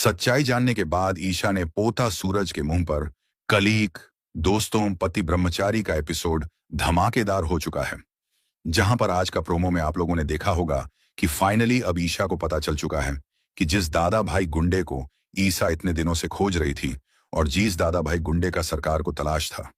सच्चाई जानने के बाद ईशा ने पोता सूरज के मुंह पर कलीग, दोस्तों, पति ब्रह्मचारी का एपिसोड धमाकेदार हो चुका है। जहां पर आज का प्रोमो में आप लोगों ने देखा होगा कि फाइनली अब ईशा को पता चल चुका है कि जिस दादा भाई गुंडे को ईशा इतने दिनों से खोज रही थी और जिस दादा भाई गुंडे का सरकार को तलाश था,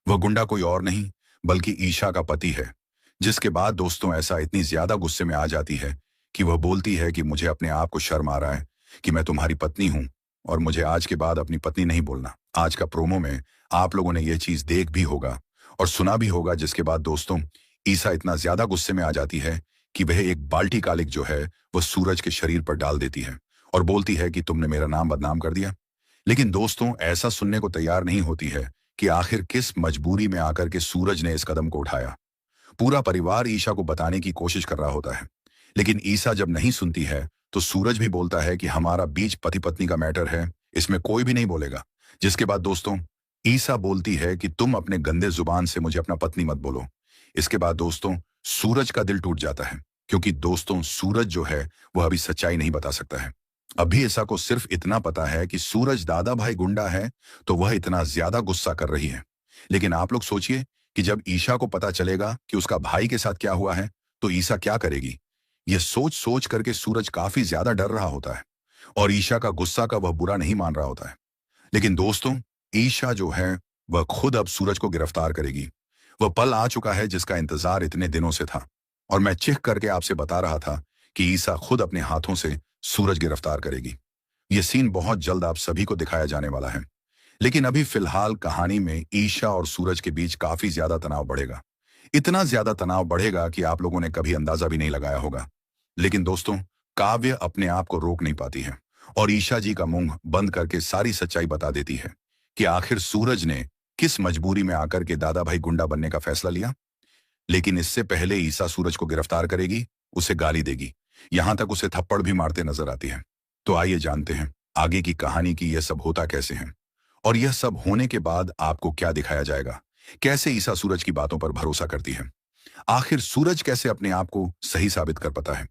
वह गुंडा कोई और नहीं बल्कि ईशा का पति है। जिसके बाद दोस्तों ऐसा इतनी ज्यादा गुस्से में आ जाती है कि वह बोलती है कि मुझे अपने आप को शर्म आ रहा है कि मैं तुम्हारी पत्नी हूं और मुझे आज के बाद अपनी पत्नी नहीं बोलना। आज का प्रोमो में आप लोगों ने यह चीज देख भी होगा और सुना भी होगा, जिसके बाद दोस्तों ईशा इतना ज्यादा गुस्से में आ जाती है कि वह एक बाल्टी कालिक जो है वह सूरज के शरीर पर डाल देती है और बोलती है कि तुमने मेरा नाम बदनाम कर दिया। लेकिन दोस्तों ऐसा सुनने को तैयार नहीं होती है कि आखिर किस मजबूरी में आकर के सूरज ने इस कदम को उठाया। पूरा परिवार ईशा को बताने की कोशिश कर रहा होता है, लेकिन ईशा जब नहीं सुनती है तो सूरज भी बोलता है कि हमारा बीच पति पत्नी का मैटर है, इसमें कोई भी नहीं बोलेगा। जिसके बाद दोस्तों ईशा बोलती है कि तुम अपने गंदे जुबान से मुझे अपना पत्नी मत बोलो। इसके बाद दोस्तों सूरज का दिल टूट जाता है, क्योंकि दोस्तों सूरज जो है वह अभी सच्चाई नहीं बता सकता है। अभी ईशा को सिर्फ इतना पता है कि सूरज दादा भाई गुंडा है, तो वह इतना ज्यादा गुस्सा कर रही है। लेकिन आप लोग सोचिए कि जब ईशा को पता चलेगा कि उसका भाई के साथ क्या हुआ है तो ईशा क्या करेगी। यह सोच सोच करके सूरज काफी ज्यादा डर रहा होता है और ईशा का गुस्सा का वह बुरा नहीं मान रहा होता है। लेकिन दोस्तों ईशा जो है वह खुद अब सूरज को गिरफ्तार करेगी। वह पल आ चुका है जिसका इंतजार इतने दिनों से था और मैं चिढ़ करके आपसे बता रहा था कि ईशा खुद अपने हाथों से सूरज गिरफ्तार करेगी। यह सीन बहुत जल्द आप सभी को दिखाया जाने वाला है। लेकिन अभी फिलहाल कहानी में ईशा और सूरज के बीच काफी ज्यादा तनाव बढ़ेगा। इतना ज्यादा तनाव बढ़ेगा कि आप लोगों ने कभी अंदाजा भी नहीं लगाया होगा। लेकिन दोस्तों काव्य अपने आप को रोक नहीं पाती है और ईशा जी का मुंह बंद करके सारी सच्चाई बता देती है कि आखिर सूरज ने किस मजबूरी में आकर के दादा भाई गुंडा बनने का फैसला लिया। लेकिन इससे पहले ईशा सूरज को गिरफ्तार करेगी, उसे गाली देगी, यहां तक उसे थप्पड़ भी मारते नजर आती है। तो आइए जानते हैं आगे की कहानी की यह सब होता कैसे है और यह सब होने के बाद आपको क्या दिखाया जाएगा। कैसे ईशा सूरज की बातों पर भरोसा करती है, आखिर सूरज कैसे अपने आप को सही साबित कर पाता है।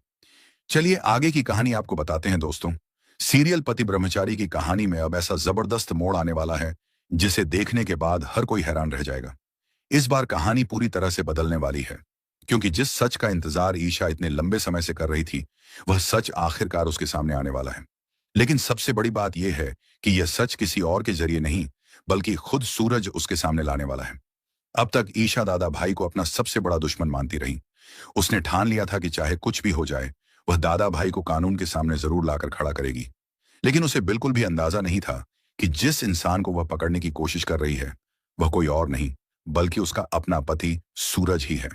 चलिए आगे की कहानी आपको बताते हैं दोस्तों। सीरियल पति ब्रह्मचारी की कहानी में अब ऐसा जबरदस्त मोड़ आने वाला है जिसे देखने के बाद हर कोई हैरान रह जाएगा। इस बार कहानी पूरी तरह से बदलने वाली है, क्योंकि जिस सच का इंतजार ईशा इतने लंबे समय से कर रही थी वह सच आखिरकार उसके सामने आने वाला है। लेकिन सबसे बड़ी बात यह है कि यह सच किसी और के जरिए नहीं बल्कि खुद सूरज उसके सामने लाने वाला है। अब तक ईशा दादा भाई को अपना सबसे बड़ा दुश्मन मानती रही। उसने ठान लिया था कि चाहे कुछ भी हो जाए वह दादा भाई को कानून के सामने जरूर लाकर खड़ा करेगी। लेकिन उसे बिल्कुल भी अंदाजा नहीं था कि जिस इंसान को वह पकड़ने की कोशिश कर रही है वह कोई और नहीं बल्कि उसका अपना पति सूरज ही है।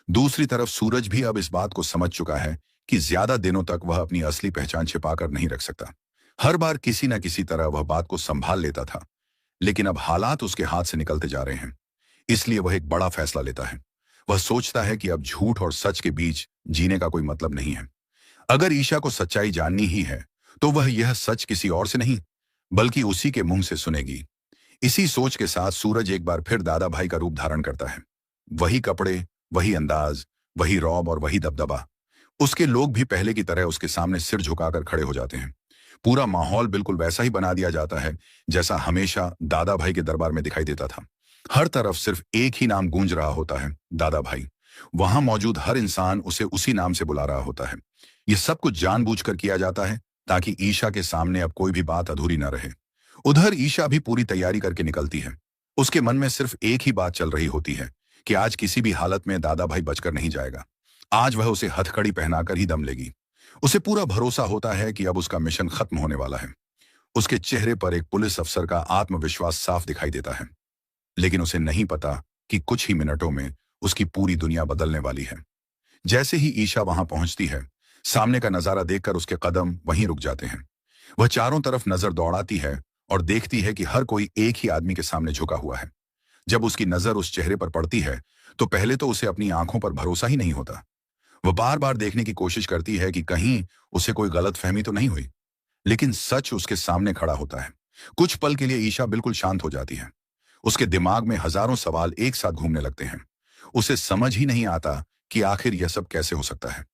दूसरी तरफ सूरज भी अब इस बात को समझ चुका है कि ज्यादा दिनों तक वह अपनी असली पहचान छिपाकर नहीं रख सकता। हर बार किसी न किसी तरह वह बात को संभाल लेता था, लेकिन अब हालात उसके हाथ से निकलते जा रहे हैं। इसलिए वह एक बड़ा फैसला लेता है। वह सोचता है कि अब झूठ और सच के बीच जीने का कोई मतलब नहीं है। अगर ईशा को सच्चाई जाननी ही है तो वह यह सच किसी और से नहीं बल्कि उसी के मुंह से सुनेगी। इसी सोच के साथ सूरज एक बार फिर दादा भाई का रूप धारण करता है। वही कपड़े, वही अंदाज, वही रौब और वही दबदबा। उसके लोग भी पहले की तरह उसके सामने सिर झुकाकर खड़े हो जाते हैं। पूरा माहौल बिल्कुल वैसा ही बना दिया जाता है जैसा हमेशा दादा भाई के दरबार में दिखाई देता था। हर तरफ सिर्फ एक ही नाम गूंज रहा होता है, दादा भाई। वहां मौजूद हर इंसान उसे उसी नाम से बुला रहा होता है। यह सब कुछ जानबूझकर किया जाता है ताकि ईशा के सामने अब कोई भी बात अधूरी न रहे। उधर ईशा भी पूरी तैयारी करके निकलती है। उसके मन में सिर्फ एक ही बात चल रही होती है कि आज किसी भी हालत में दादा भाई बचकर नहीं जाएगा। आज वह उसे हथकड़ी पहनाकर ही दम लेगी। उसे पूरा भरोसा होता है कि अब उसका मिशन खत्म होने वाला है। उसके चेहरे पर एक पुलिस अफसर का आत्मविश्वास साफ दिखाई देता है। लेकिन उसे नहीं पता कि कुछ ही मिनटों में उसकी पूरी दुनिया बदलने वाली है। जैसे ही ईशा वहां पहुंचती है, सामने का नजारा देखकर उसके कदम वहीं रुक जाते हैं। वह चारों तरफ नजर दौड़ाती है और देखती है कि हर कोई एक ही आदमी के सामने झुका हुआ है। जब उसकी नजर उस चेहरे पर पड़ती है तो पहले तो उसे अपनी आंखों पर भरोसा ही नहीं होता। वह बार बार देखने की कोशिश करती है कि कहीं उसे कोई गलतफहमी तो नहीं हुई। लेकिन सच उसके सामने खड़ा होता है। कुछ पल के लिए ईशा बिल्कुल शांत हो जाती है। उसके दिमाग में हजारों सवाल एक साथ घूमने लगते हैं। उसे समझ ही नहीं आता कि आखिर यह सब कैसे हो सकता है।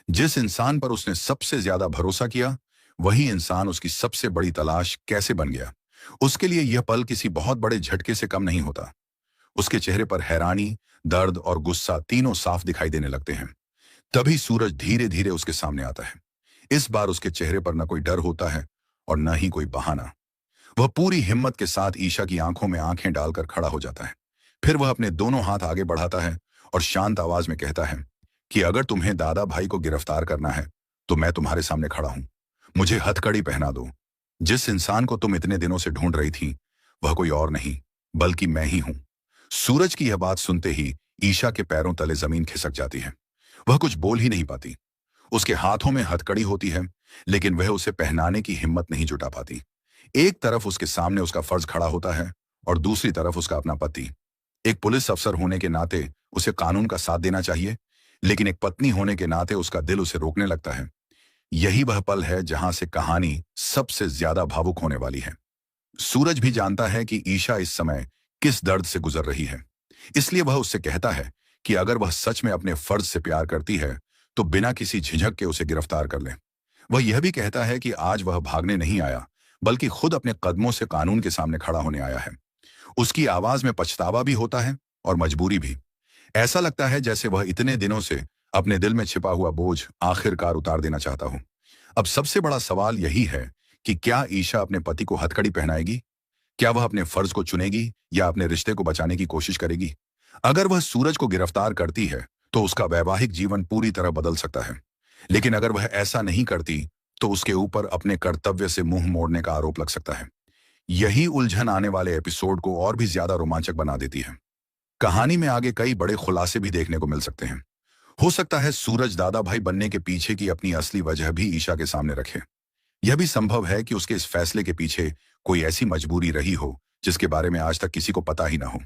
जिस इंसान पर उसने सबसे ज्यादा भरोसा किया वही इंसान उसकी सबसे बड़ी तलाश कैसे बन गया। उसके लिए यह पल किसी बहुत बड़े झटके से कम नहीं होता। उसके चेहरे पर हैरानी, दर्द और गुस्सा तीनों साफ दिखाई देने लगते हैं। तभी सूरज धीरे धीरे उसके सामने आता है। इस बार उसके चेहरे पर न कोई डर होता है और न ही कोई बहाना। वह पूरी हिम्मत के साथ ईशा की आंखों में आंखें डालकर खड़ा हो जाता है। फिर वह अपने दोनों हाथ आगे बढ़ाता है और शांत आवाज में कहता है कि अगर तुम्हें दादा भाई को गिरफ्तार करना है तो मैं तुम्हारे सामने खड़ा हूं। मुझे हथकड़ी पहना दो। जिस इंसान को तुम इतने दिनों से ढूंढ रही थी वह कोई और नहीं बल्कि मैं ही हूं। सूरज की यह बात सुनते ही ईशा के पैरों तले जमीन खिसक जाती है। वह कुछ बोल ही नहीं पाती। उसके हाथों में हथकड़ी होती है लेकिन वह उसे पहनाने की हिम्मत नहीं जुटा पाती। एक तरफ उसके सामने उसका फर्ज खड़ा होता है और दूसरी तरफ उसका अपना पति। एक पुलिस अफसर होने के नाते उसे कानून का साथ देना चाहिए, लेकिन एक पत्नी होने के नाते उसका दिल उसे रोकने लगता है। यही वह पल है जहां से कहानी सबसे ज्यादा भावुक होने वाली है। सूरज भी जानता है कि ईशा इस समय किस दर्द से गुजर रही है। इसलिए वह उससे कहता है कि अगर वह सच में अपने फर्ज से प्यार करती है तो बिना किसी झिझक के उसे गिरफ्तार कर ले। वह यह भी कहता है कि आज वह भागने नहीं आया बल्कि खुद अपने कदमों से कानून के सामने खड़ा होने आया है। उसकी आवाज में पछतावा भी होता है और मजबूरी भी। ऐसा लगता है जैसे वह इतने दिनों से अपने दिल में छिपा हुआ बोझ आखिरकार उतार देना चाहता हो। अब सबसे बड़ा सवाल यही है कि क्या ईशा अपने पति को हथकड़ी पहनाएगी? क्या वह अपने फर्ज को चुनेगी या अपने रिश्ते को बचाने की कोशिश करेगी? अगर वह सूरज को गिरफ्तार करती है तो उसका वैवाहिक जीवन पूरी तरह बदल सकता है, लेकिन अगर वह ऐसा नहीं करती तो उसके ऊपर अपने कर्तव्य से मुंह मोड़ने का आरोप लग सकता है। यही उलझन आने वाले एपिसोड को और भी ज्यादा रोमांचक बना देती है। कहानी में आगे कई बड़े खुलासे भी देखने को मिल सकते हैं। हो सकता है सूरज दादा भाई बनने के पीछे की अपनी असली वजह भी ईशा के सामने रखे। यह भी संभव है कि उसके इस फैसले के पीछे कोई ऐसी मजबूरी रही हो जिसके बारे में आज तक किसी को पता ही ना हो।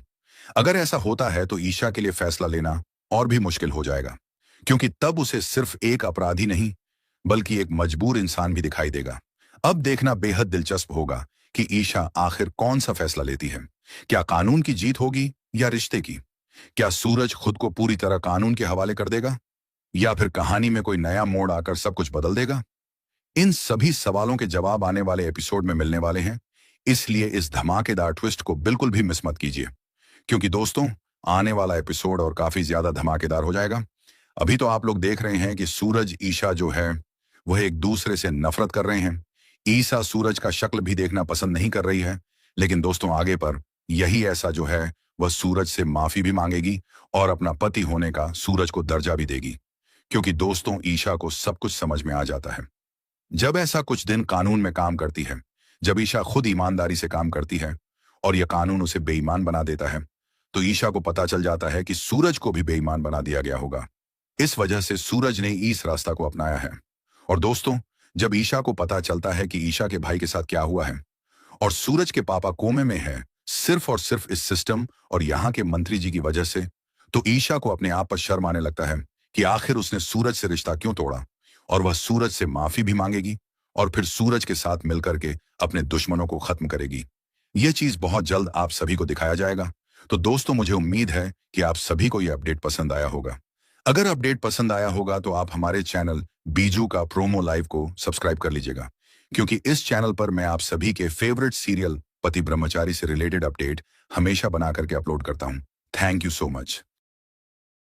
अगर ऐसा होता है तो ईशा के लिए फैसला लेना और भी मुश्किल हो जाएगा, क्योंकि तब उसे सिर्फ एक अपराधी नहीं बल्कि एक मजबूर इंसान भी दिखाई देगा। अब देखना बेहद दिलचस्प होगा कि ईशा आखिर कौन सा फैसला लेती है। क्या कानून की जीत होगी या रिश्ते की? क्या सूरज खुद को पूरी तरह कानून के हवाले कर देगा या फिर कहानी में कोई नया मोड़ आकर सब कुछ बदल देगा? इन सभी सवालों के जवाब आने वाले एपिसोड में मिलने वाले हैं, इसलिए इस धमाकेदार ट्विस्ट को बिल्कुल भी मिस मत कीजिए, क्योंकि दोस्तों आने वाला एपिसोड और काफी ज्यादा धमाकेदार हो जाएगा। अभी तो आप लोग देख रहे हैं कि सूरज ईशा जो है वह एक दूसरे से नफरत कर रहे हैं। ईशा सूरज का शक्ल भी देखना पसंद नहीं कर रही है, लेकिन दोस्तों आगे पर यही ऐसा जो है वह सूरज से माफी भी मांगेगी और अपना पति होने का सूरज को दर्जा भी देगी, क्योंकि दोस्तों ईशा को सब कुछ समझ में आ जाता है। जब ऐसा कुछ दिन कानून में काम करती है, जब ईशा खुद ईमानदारी से काम करती है और यह कानून उसे बेईमान बना देता है, तो ईशा को पता चल जाता है कि सूरज को भी बेईमान बना दिया गया होगा। इस वजह से सूरज ने इस रास्ता को अपनाया है। और दोस्तों जब ईशा को पता चलता है कि ईशा के भाई के साथ क्या हुआ है और सूरज के पापा कोमे में है सिर्फ और सिर्फ इस सिस्टम और यहाँ के मंत्री जी की वजह से, तो ईशा को अपने आप पर शर्म आने लगता है कि आखिर उसने सूरज से रिश्ता क्यों तोड़ा। और वह सूरज से माफी भी मांगेगी और फिर सूरज के साथ मिलकर के अपने दुश्मनों को खत्म करेगी। यह चीज बहुत जल्द आप सभी को दिखाया जाएगा। तो दोस्तों मुझे उम्मीद है कि आप सभी को यह अपडेट पसंद आया होगा। अगर अपडेट पसंद आया होगा तो आप हमारे चैनल बीजू का प्रोमो लाइव को सब्सक्राइब कर लीजिएगा, क्योंकि इस चैनल पर मैं आप सभी के फेवरेट सीरियल पति ब्रह्मचारी से रिलेटेड अपडेट हमेशा बना करके अपलोड करता हूं। Thank you so much.